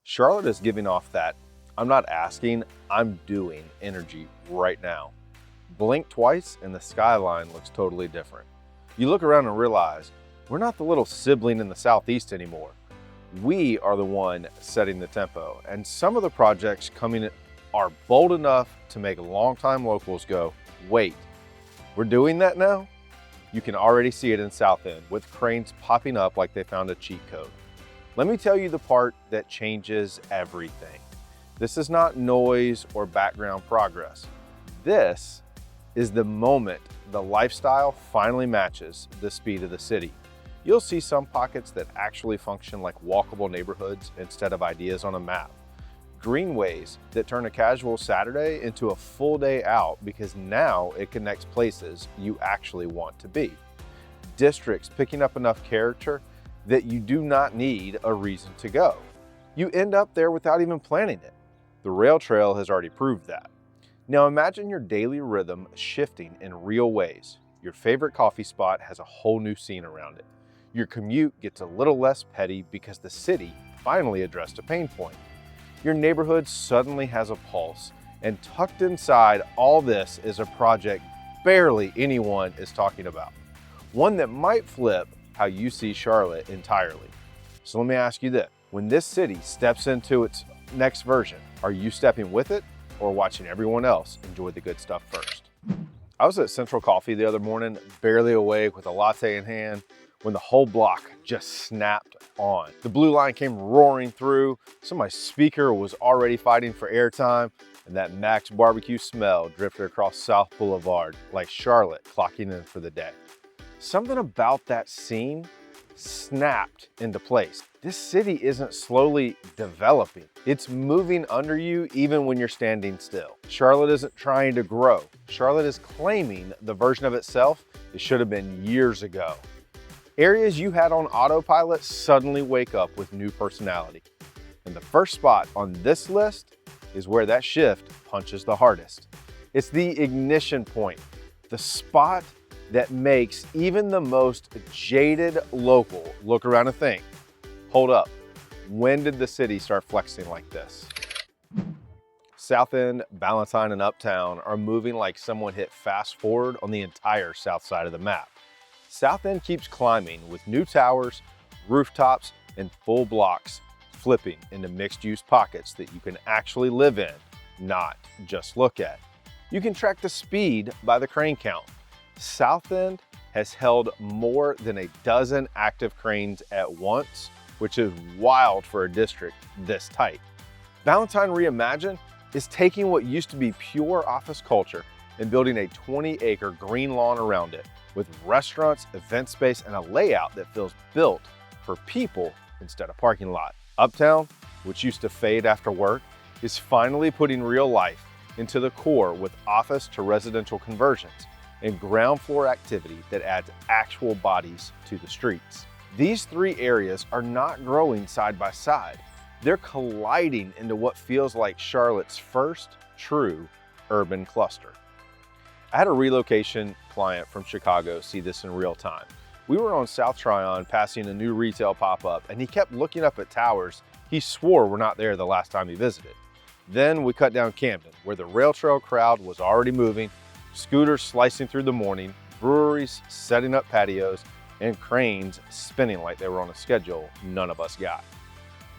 Charlotte is giving off that I'm not asking, I'm doing energy right now. Blink twice and the skyline looks totally different. You look around and realize we're not the little sibling in the southeast anymore. We are the one setting the tempo, and some of the projects coming in are bold enough to make longtime locals go, wait, we're doing that now? You can already see it in South End with cranes popping up like they found a cheat code. Let me tell you the part that changes everything. This is not noise or background progress. This is the moment the lifestyle finally matches the speed of the city. You'll see some pockets that actually function like walkable neighborhoods instead of ideas on a map. Greenways that turn a casual Saturday into a full day out because now it connects places you actually want to be. Districts picking up enough character that you do not need a reason to go. You end up there without even planning it. The rail trail has already proved that. Now imagine your daily rhythm shifting in real ways. Your favorite coffee spot has a whole new scene around it. Your commute gets a little less petty because the city finally addressed a pain point. Your neighborhood suddenly has a pulse, and tucked inside all this is a project barely anyone is talking about. One that might flip how you see Charlotte entirely. So let me ask you this. When this city steps into its next version, are you stepping with it or watching everyone else enjoy the good stuff first? I was at Central Coffee the other morning, barely awake with a latte in hand, when the whole block just snapped on. The blue line came roaring through, so my speaker was already fighting for airtime, and that Max barbecue smell drifted across South Boulevard like Charlotte clocking in for the day. Something about that scene snapped into place. This city isn't slowly developing. It's moving under you even when you're standing still. Charlotte isn't trying to grow. Charlotte is claiming the version of itself it should have been years ago. Areas you had on autopilot suddenly wake up with new personality. And the first spot on this list is where that shift punches the hardest. It's the ignition point, the spot that makes even the most jaded local look around and think, hold up, when did the city start flexing like this? South End, Ballantyne, and Uptown are moving like someone hit fast forward on the entire south side of the map. South End keeps climbing with new towers, rooftops, and full blocks flipping into mixed-use pockets that you can actually live in, not just look at. You can track the speed by the crane count. South End has held more than a dozen active cranes at once, which is wild for a district this tight. Ballantyne Reimagined is taking what used to be pure office culture and building a 20-acre green lawn around it with restaurants, event space, and a layout that feels built for people instead of parking lot. Uptown, which used to fade after work, is finally putting real life into the core with office to residential conversions and ground floor activity that adds actual bodies to the streets. These three areas are not growing side by side. They're colliding into what feels like Charlotte's first true urban cluster. I had a relocation client from Chicago see this in real time. We were on South Tryon passing a new retail pop-up, and he kept looking up at towers he swore were not there the last time he visited. Then we cut down Camden, where the rail trail crowd was already moving, scooters slicing through the morning, breweries setting up patios, and cranes spinning like they were on a schedule none of us got.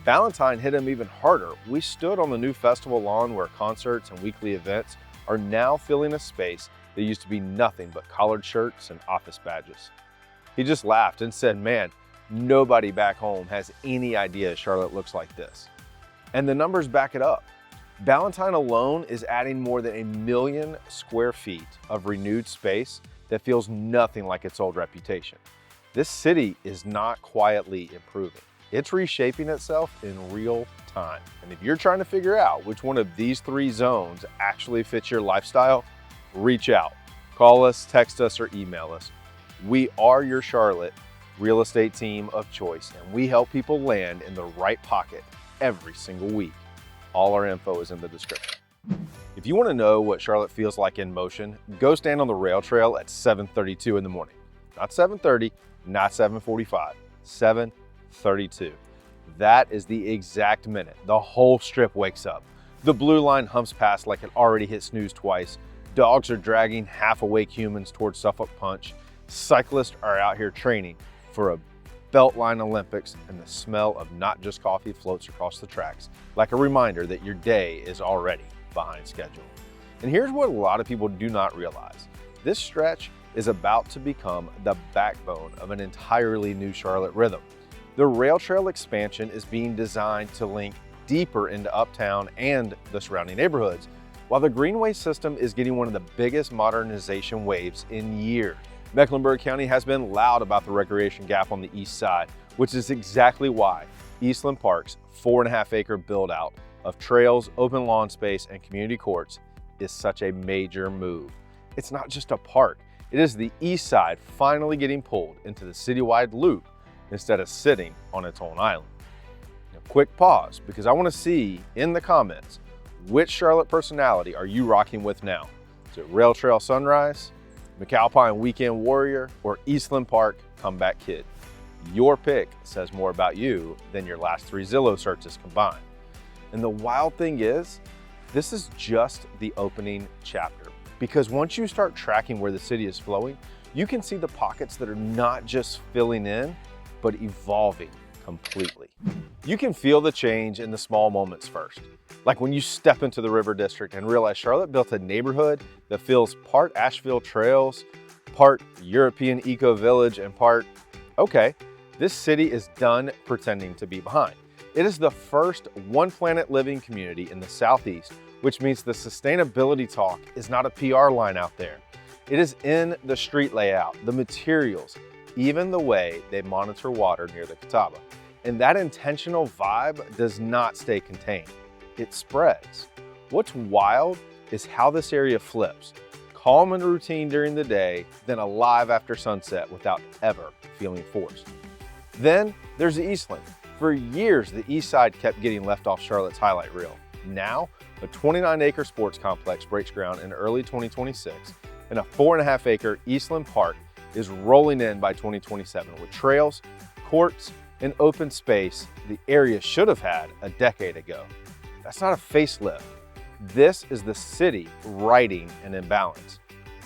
Ballantyne hit him even harder. We stood on the new festival lawn where concerts and weekly events are now filling a space that used to be nothing but collared shirts and office badges. He just laughed and said, man, nobody back home has any idea Charlotte looks like this. And the numbers back it up. Ballantyne alone is adding more than 1 million square feet of renewed space that feels nothing like its old reputation. This city is not quietly improving. It's reshaping itself in real time. And if you're trying to figure out which one of these three zones actually fits your lifestyle, reach out. Call us, text us, or email us. We are your Charlotte real estate team of choice, and we help people land in the right pocket every single week. All our info is in the description. If you want to know what Charlotte feels like in motion, go stand on the rail trail at 7:32 in the morning. Not 7:30, not 7:45, 7:32. That is the exact minute the whole strip wakes up. The blue line humps past like it already hit snooze twice. Dogs are dragging half-awake humans towards Suffolk Punch. Cyclists are out here training for a Beltline Olympics, and the smell of not just coffee floats across the tracks like a reminder that your day is already behind schedule. And here's what a lot of people do not realize. This stretch is about to become the backbone of an entirely new Charlotte rhythm. The rail trail expansion is being designed to link deeper into Uptown and the surrounding neighborhoods, while the Greenway system is getting one of the biggest modernization waves in years. Mecklenburg County has been loud about the recreation gap on the east side, which is exactly why Eastland Park's 4.5-acre build out of trails, open lawn space, and community courts is such a major move. It's not just a park, it is the east side finally getting pulled into the citywide loop instead of sitting on its own island. Now, quick pause, because I want to see in the comments, which Charlotte personality are you rocking with now? Is it Rail Trail Sunrise, McAlpine Weekend Warrior, or Eastland Park Comeback Kid? Your pick says more about you than your last 3 Zillow searches combined. And the wild thing is, this is just the opening chapter, because once you start tracking where the city is flowing, you can see the pockets that are not just filling in, but evolving completely. You can feel the change in the small moments first, like when you step into the River District and realize Charlotte built a neighborhood that feels part Asheville Trails, part European Eco Village, and part, okay, this city is done pretending to be behind. It is the first One Planet Living community in the Southeast, which means the sustainability talk is not a PR line out there. It is in the street layout, the materials, even the way they monitor water near the Catawba. And that intentional vibe does not stay contained. It spreads. What's wild is how this area flips. Calm and routine during the day, then alive after sunset without ever feeling forced. Then there's Eastland. For years, the east side kept getting left off Charlotte's highlight reel. Now, a 29-acre sports complex breaks ground in early 2026, and a 4.5-acre Eastland Park is rolling in by 2027 with trails, courts, and open space the area should have had a decade ago. That's not a facelift. This is the city righting an imbalance.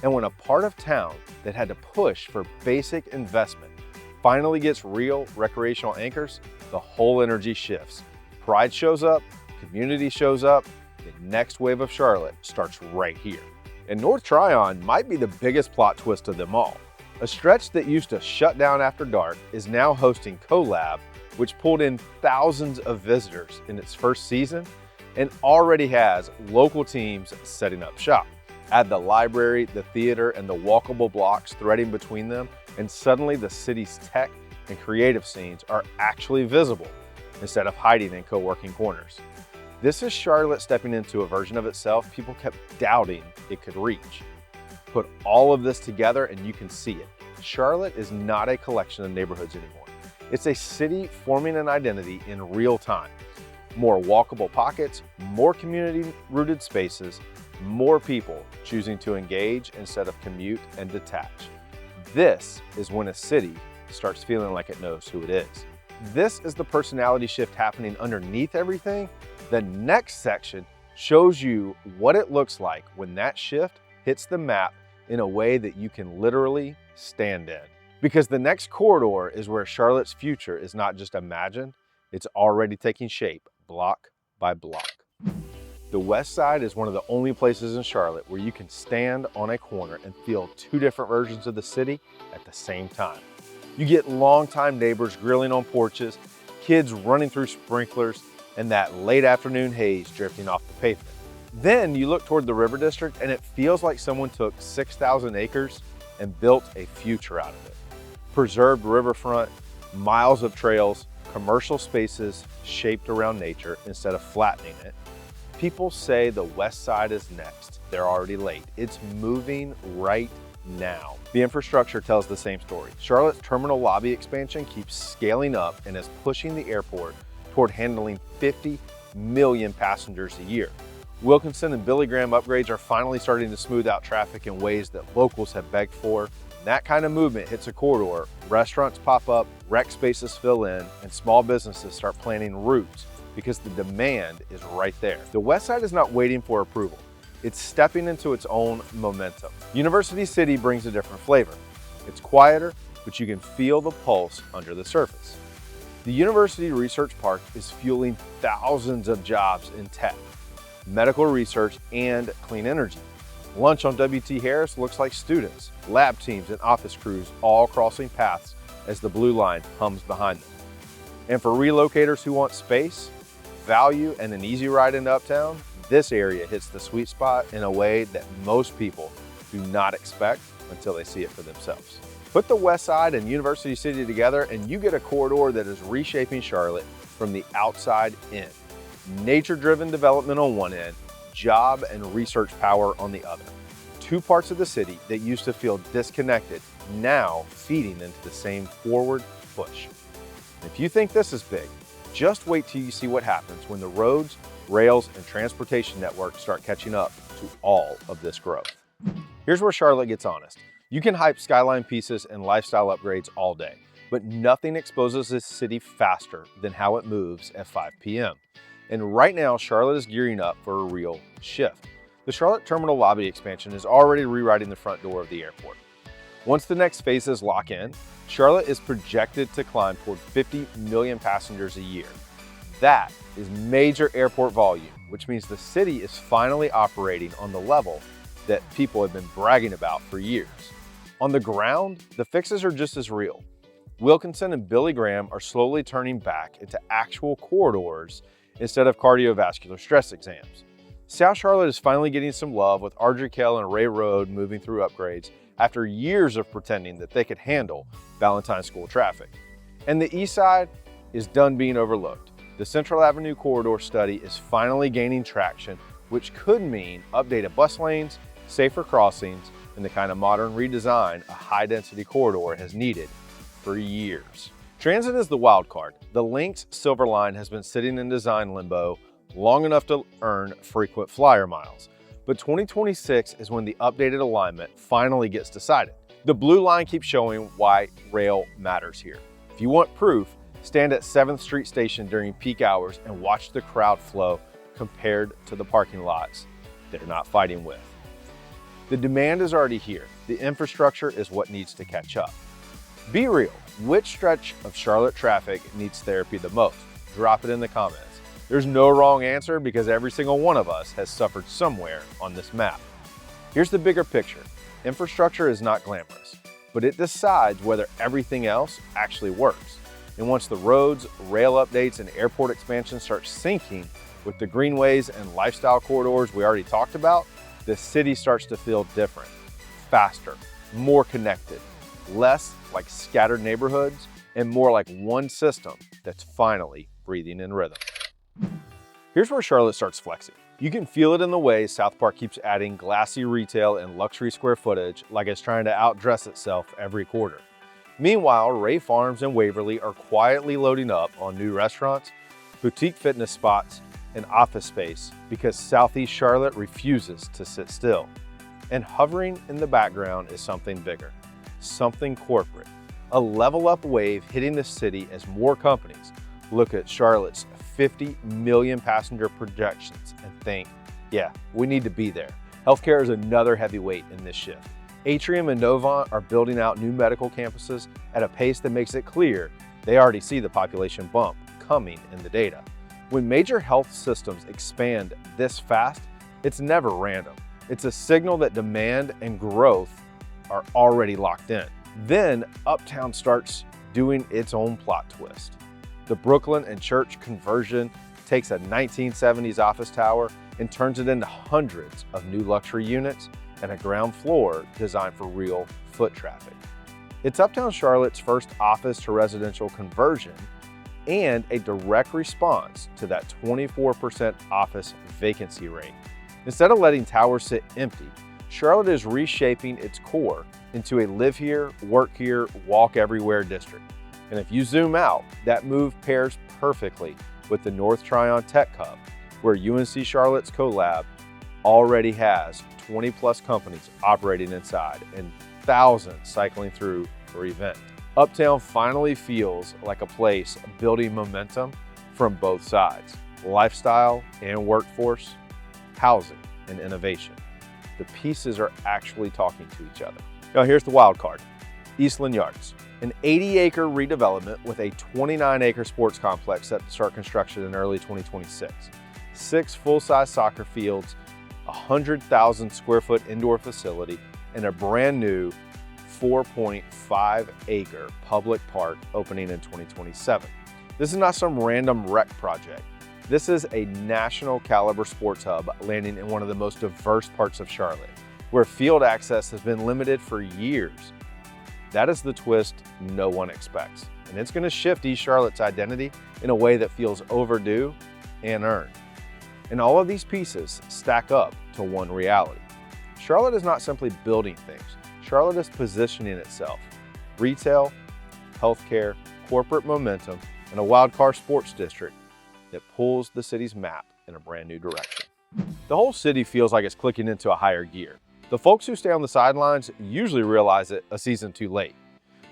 And when a part of town that had to push for basic investment finally gets real recreational anchors, the whole energy shifts. Pride shows up, community shows up, the next wave of Charlotte starts right here. And North Tryon might be the biggest plot twist of them all. A stretch that used to shut down after dark is now hosting CoLab, which pulled in thousands of visitors in its first season and already has local teams setting up shop. Add the library, the theater, and the walkable blocks threading between them, and suddenly the city's tech and creative scenes are actually visible instead of hiding in co-working corners. This is Charlotte stepping into a version of itself people kept doubting it could reach. Put all of this together and you can see it. Charlotte is not a collection of neighborhoods anymore. It's a city forming an identity in real time. More walkable pockets, more community-rooted spaces, more people choosing to engage instead of commute and detach. This is when a city starts feeling like it knows who it is. This is the personality shift happening underneath everything. The next section shows you what it looks like when that shift hits the map in a way that you can literally stand in. Because the next corridor is where Charlotte's future is not just imagined, it's already taking shape block by block. The West Side is one of the only places in Charlotte where you can stand on a corner and feel 2 different versions of the city at the same time. You get longtime neighbors grilling on porches, kids running through sprinklers, and that late afternoon haze drifting off the pavement. Then you look toward the River District and it feels like someone took 6,000 acres and built a future out of it. Preserved riverfront, miles of trails, commercial spaces shaped around nature instead of flattening it. People say the West Side is next. They're already late. It's moving right now. The infrastructure tells the same story. Charlotte's terminal lobby expansion keeps scaling up and is pushing the airport toward handling 50 million passengers a year. Wilkinson and Billy Graham upgrades are finally starting to smooth out traffic in ways that locals have begged for. When that kind of movement hits a corridor, restaurants pop up, rec spaces fill in, and small businesses start planning routes because the demand is right there. The West Side is not waiting for approval. It's stepping into its own momentum. University City brings a different flavor. It's quieter, but you can feel the pulse under the surface. The University Research Park is fueling thousands of jobs in tech, medical research, and clean energy. Lunch on W.T. Harris looks like students, lab teams, and office crews all crossing paths as the blue line hums behind them. And for relocators who want space, value, and an easy ride into Uptown, this area hits the sweet spot in a way that most people do not expect until they see it for themselves. Put the West Side and University City together and you get a corridor that is reshaping Charlotte from the outside in. Nature-driven development on one end, job and research power on the other. Two parts of the city that used to feel disconnected, now feeding into the same forward push. If you think this is big, just wait till you see what happens when the roads, rails, and transportation networks start catching up to all of this growth. Here's where Charlotte gets honest. You can hype skyline pieces and lifestyle upgrades all day, but nothing exposes this city faster than how it moves at 5 p.m. And right now, Charlotte is gearing up for a real shift. The Charlotte Terminal Lobby expansion is already rewriting the front door of the airport. Once the next phases lock in, Charlotte is projected to climb toward 50 million passengers a year. That is major airport volume, which means the city is finally operating on the level that people have been bragging about for years. On the ground, the fixes are just as real. Wilkinson and Billy Graham are slowly turning back into actual corridors instead of cardiovascular stress exams. South Charlotte is finally getting some love with Ardrey and Ray Road moving through upgrades after years of pretending that they could handle Valentine School traffic. And the East Side is done being overlooked. The Central Avenue corridor study is finally gaining traction, which could mean updated bus lanes, safer crossings, and the kind of modern redesign a high-density corridor has needed for years. Transit is the wild card. The Lynx Silver Line has been sitting in design limbo long enough to earn frequent flyer miles. But 2026 is when the updated alignment finally gets decided. The blue line keeps showing why rail matters here. If you want proof, stand at 7th Street Station during peak hours and watch the crowd flow compared to the parking lots they're not fighting with. The demand is already here. The infrastructure is what needs to catch up. Be real, which stretch of Charlotte traffic needs therapy the most? Drop it in the comments. There's no wrong answer because every single one of us has suffered somewhere on this map. Here's the bigger picture. Infrastructure is not glamorous, but it decides whether everything else actually works. And once the roads, rail updates, and airport expansion start syncing with the greenways and lifestyle corridors we already talked about, the city starts to feel different, faster, more connected, less like scattered neighborhoods, and more like one system that's finally breathing in rhythm. Here's where Charlotte starts flexing. You can feel it in the way South Park keeps adding glassy retail and luxury square footage like it's trying to outdress itself every quarter. Meanwhile, Ray Farms and Waverly are quietly loading up on new restaurants, boutique fitness spots, and office space because Southeast Charlotte refuses to sit still. And hovering in the background is something bigger, something corporate, a level up wave hitting the city as more companies look at Charlotte's 50 million passenger projections and think, yeah, we need to be there. Healthcare is another heavyweight in this shift. Atrium and Novant are building out new medical campuses at a pace that makes it clear they already see the population bump coming in the data. When major health systems expand this fast, it's never random. It's a signal that demand and growth are already locked in. Then Uptown starts doing its own plot twist. The Brooklyn and Church conversion takes a 1970s office tower and turns it into hundreds of new luxury units and a ground floor designed for real foot traffic. It's Uptown Charlotte's first office to residential conversion and a direct response to that 24% office vacancy rate. Instead of letting towers sit empty, Charlotte is reshaping its core into a live here, work here, walk everywhere district. And if you zoom out, that move pairs perfectly with the North Tryon Tech Hub, where UNC Charlotte's CoLab already has 20 plus companies operating inside. And thousands cycling through for event. Uptown finally feels like a place building momentum from both sides, lifestyle and workforce, housing and innovation. The pieces are actually talking to each other. Now here's the wild card. Eastland Yards, an 80-acre redevelopment with a 29-acre sports complex set to start construction in early 2026. 6 full-size soccer fields, 100,000 square foot indoor facility, and a brand new 4.5-acre public park opening in 2027. This is not some random rec project. This is a national caliber sports hub landing in one of the most diverse parts of Charlotte, where field access has been limited for years. That is the twist no one expects, and it's going to shift East Charlotte's identity in a way that feels overdue and earned. And all of these pieces stack up to one reality. Charlotte is not simply building things. Charlotte is positioning itself. Retail, healthcare, corporate momentum, and a wildcard sports district that pulls the city's map in a brand new direction. The whole city feels like it's clicking into a higher gear. The folks who stay on the sidelines usually realize it a season too late.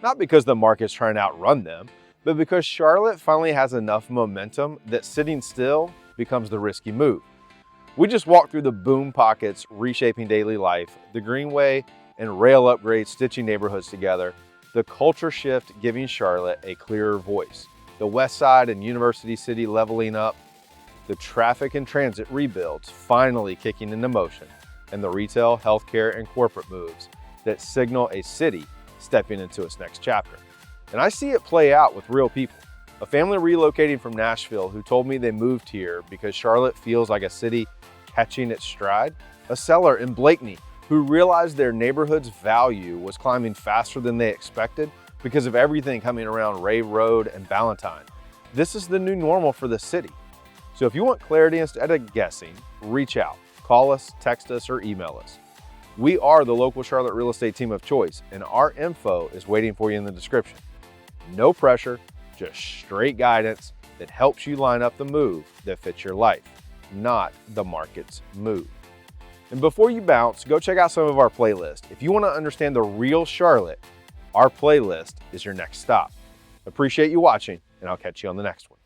Not because the market's trying to outrun them, but because Charlotte finally has enough momentum that sitting still becomes the risky move. We just walked through the boom pockets reshaping daily life, the Greenway and rail upgrades stitching neighborhoods together, the culture shift giving Charlotte a clearer voice, the West Side and University City leveling up, the traffic and transit rebuilds finally kicking into motion, and the retail, healthcare, and corporate moves that signal a city stepping into its next chapter. And I see it play out with real people. A family relocating from Nashville who told me they moved here because Charlotte feels like a city catching its stride. A seller in Blakeney who realized their neighborhood's value was climbing faster than they expected because of everything coming around Ray Road and Ballantyne. This is the new normal for the city. So if you want clarity instead of guessing, reach out, call us, text us, or email us. We are the local Charlotte real estate team of choice, and our info is waiting for you in the description. No pressure, just straight guidance that helps you line up the move that fits your life, not the market's mood. And before you bounce, go check out some of our playlists. If you want to understand the real Charlotte, our playlist is your next stop. Appreciate you watching, and I'll catch you on the next one.